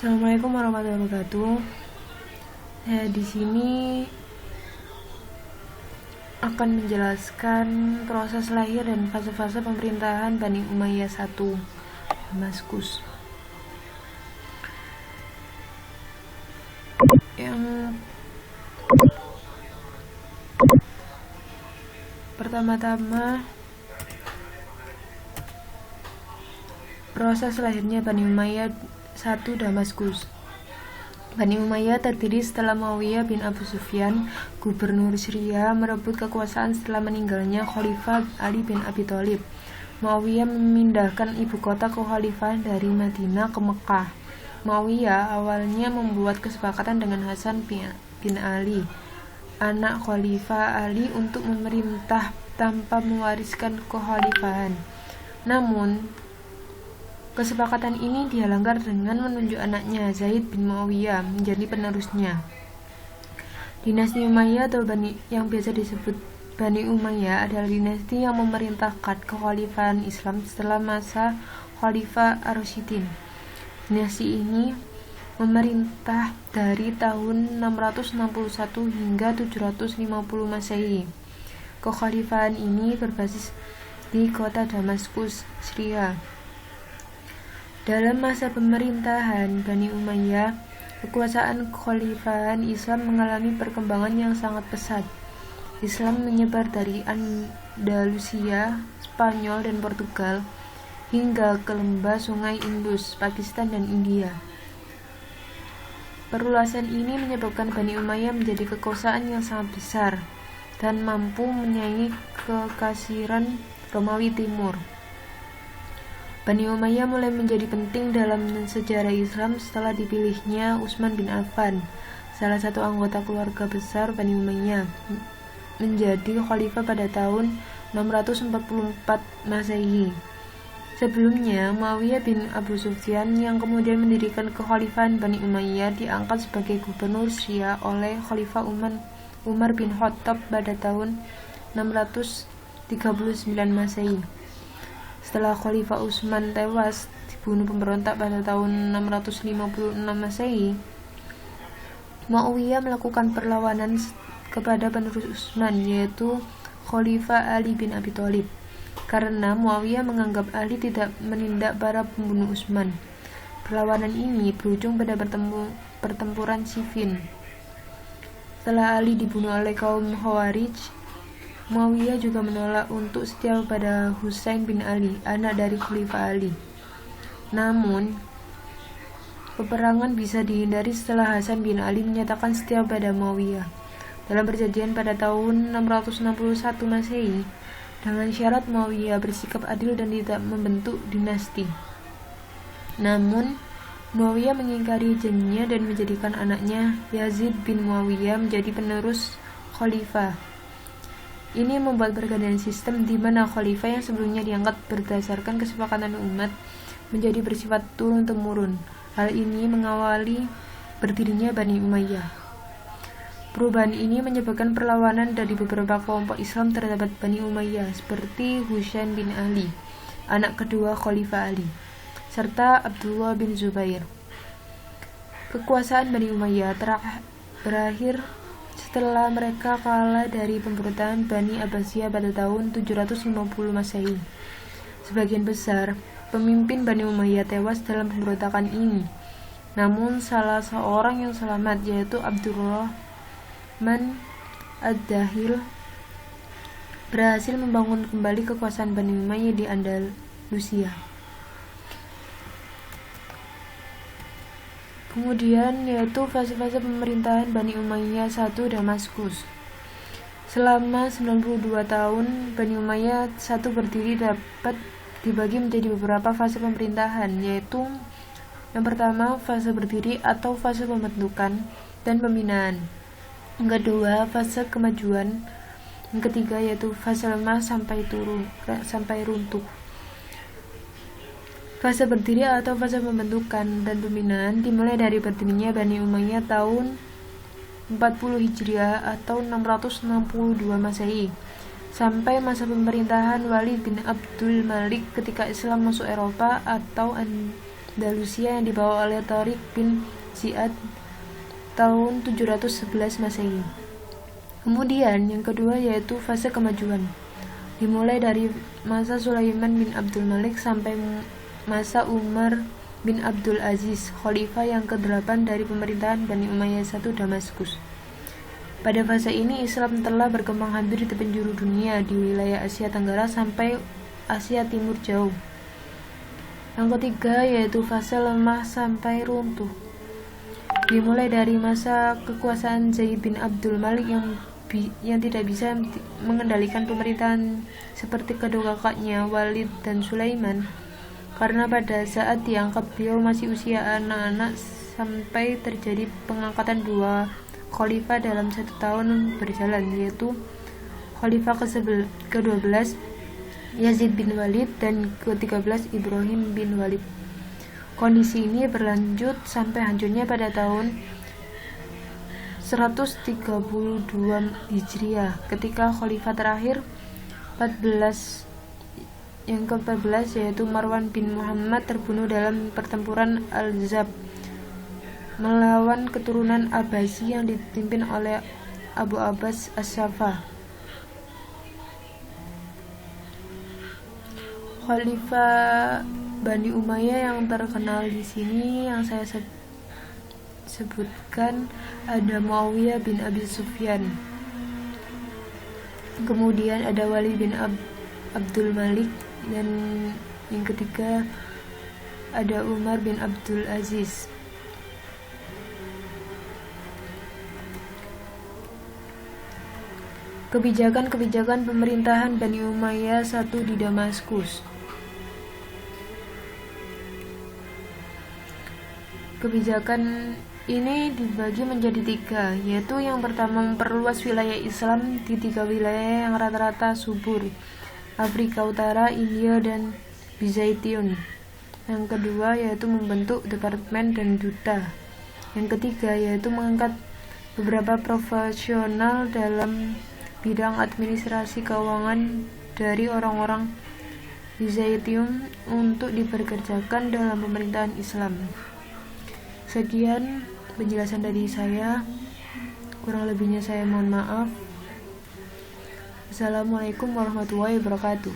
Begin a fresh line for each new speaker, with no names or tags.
Assalamualaikum warahmatullahi wabarakatuh. Di sini akan menjelaskan proses lahir dan fase-fase pemerintahan Bani Umayyah I Damaskus. Yang pertama-tama, proses lahirnya Bani Umayyah I Damaskus. Bani Umayyah terdiri setelah Muawiyah bin Abu Sufyan, gubernur Syria, merebut kekuasaan setelah meninggalnya Khalifah Ali bin Abi Thalib. Muawiyah memindahkan ibu kota kekhalifah dari Madinah ke Mekah. Muawiyah awalnya membuat kesepakatan dengan Hasan bin Ali, anak Khalifah Ali, untuk memerintah tanpa mewariskan kekhalifahan. Namun, kesepakatan ini dia langgar dengan menunjuk anaknya Zaid bin Muawiyah menjadi penerusnya. Dinasti Umayyah atau yang biasa disebut Bani Umayyah adalah dinasti yang memerintahkan kekhalifahan Islam setelah masa Khalifah Ar-Rasyidin. Dinasti ini memerintah dari tahun 661 hingga 750 Masehi. Kekhalifahan ini berbasis di kota Damaskus, Syria. Dalam masa pemerintahan Bani Umayyah, kekuasaan kekhalifahan Islam mengalami perkembangan yang sangat pesat. Islam menyebar dari Andalusia, Spanyol, dan Portugal hingga ke lembah Sungai Indus, Pakistan, dan India. Perluasan ini menyebabkan Bani Umayyah menjadi kekuasaan yang sangat besar dan mampu menyaingi kekaisaran Romawi Timur. Bani Umayyah mulai menjadi penting dalam sejarah Islam setelah dipilihnya Utsman bin Affan, salah satu anggota keluarga besar Bani Umayyah, menjadi khalifah pada tahun 644 Masehi. Sebelumnya, Muawiyah bin Abu Sufyan yang kemudian mendirikan kekhalifahan Bani Umayyah diangkat sebagai gubernur Syria oleh Khalifah Umar bin Khattab pada tahun 639 Masehi. Setelah Khalifah Utsman tewas dibunuh pemberontak pada tahun 656 Masehi, Muawiyah melakukan perlawanan kepada penerus Utsman, yaitu Khalifah Ali bin Abi Thalib, karena Muawiyah menganggap Ali tidak menindak para pembunuh Utsman. Perlawanan ini berujung pada pertempuran Siffin. Setelah Ali dibunuh oleh kaum Khawarij, Muawiyah juga menolak untuk setia pada Husain bin Ali, anak dari Khalifah Ali. Namun, peperangan bisa dihindari setelah Hasan bin Ali menyatakan setia pada Muawiyah dalam perjanjian pada tahun 661 Masehi, dengan syarat Muawiyah bersikap adil dan tidak membentuk dinasti. Namun, Muawiyah mengingkari janjinya dan menjadikan anaknya Yazid bin Muawiyah menjadi penerus khalifah. Ini membuat pergantian sistem di mana khalifah yang sebelumnya diangkat berdasarkan kesepakatan umat menjadi bersifat turun-temurun. Hal ini mengawali berdirinya Bani Umayyah. Perubahan ini menyebabkan perlawanan dari beberapa kelompok Islam terhadap Bani Umayyah seperti Husain bin Ali, anak kedua Khalifah Ali, serta Abdullah bin Zubair. Kekuasaan Bani Umayyah berakhir setelah mereka kalah dari pemberontakan Bani Abbasiyah pada tahun 750 Masehi. Sebagian besar pemimpin Bani Umayyah tewas dalam pemberontakan ini. Namun salah seorang yang selamat, yaitu Abdurrahman ad-Dahil, berhasil membangun kembali kekuasaan Bani Umayyah di Andalusia. Kemudian yaitu fase-fase pemerintahan Bani Umayyah I Damaskus. Selama 92 tahun, Bani Umayyah I berdiri dapat dibagi menjadi beberapa fase pemerintahan, yaitu yang pertama, fase berdiri atau fase pembentukan dan pembinaan. Yang kedua, fase kemajuan. Yang ketiga, yaitu fase lemah sampai runtuh. Fase berdiri atau fase pembentukan dan pembinaan dimulai dari berdirinya Bani Umayyah tahun 40 Hijriah atau 662 Masehi sampai masa pemerintahan Walid bin Abdul Malik ketika Islam masuk Eropa atau Andalusia yang dibawa oleh Tariq bin Ziyad tahun 711 Masehi. Kemudian yang kedua yaitu fase kemajuan, dimulai dari masa Sulaiman bin Abdul Malik sampai masa Umar bin Abdul Aziz, khalifah yang ke-8 dari pemerintahan Bani Umayyah I Damaskus. Pada fase ini Islam telah berkembang hampir di penjuru dunia, di wilayah Asia Tenggara sampai Asia Timur jauh. Yang ketiga yaitu fase lemah sampai runtuh, dimulai dari masa kekuasaan Zaid bin Abdul Malik yang tidak bisa mengendalikan pemerintahan seperti kedua kakaknya Walid dan Sulaiman, karena pada saat diangkat beliau masih usia anak-anak, sampai terjadi pengangkatan dua khalifah dalam 1 tahun berjalan, yaitu khalifah ke-12 Yazid bin Walid dan ke-13 Ibrahim bin Walid. Kondisi ini berlanjut sampai hancurnya pada tahun 132 Hijriah, ketika khalifah terakhir yang ke-14 yaitu Marwan bin Muhammad terbunuh dalam pertempuran Al-Zab melawan keturunan Abbasi yang dipimpin oleh Abu Abbas As-Saffah. Khalifah Bani Umayyah yang terkenal di sini yang saya sebutkan ada Muawiyah bin Abi Sufyan. Kemudian ada Walid bin Abdul Malik, dan yang ketiga ada Umar bin Abdul Aziz. Kebijakan pemerintahan Bani Umayyah I di Damaskus. Kebijakan ini dibagi menjadi 3, yaitu yang pertama memperluas wilayah Islam di 3 wilayah yang rata-rata subur, Afrika Utara, India, dan Bizantium. Yang kedua yaitu membentuk departemen dan duta. Yang ketiga yaitu mengangkat beberapa profesional dalam bidang administrasi keuangan dari orang-orang Bizantium untuk dipekerjakan dalam pemerintahan Islam. Sekian penjelasan dari saya, kurang lebihnya saya mohon maaf. Assalamualaikum warahmatullahi wabarakatuh.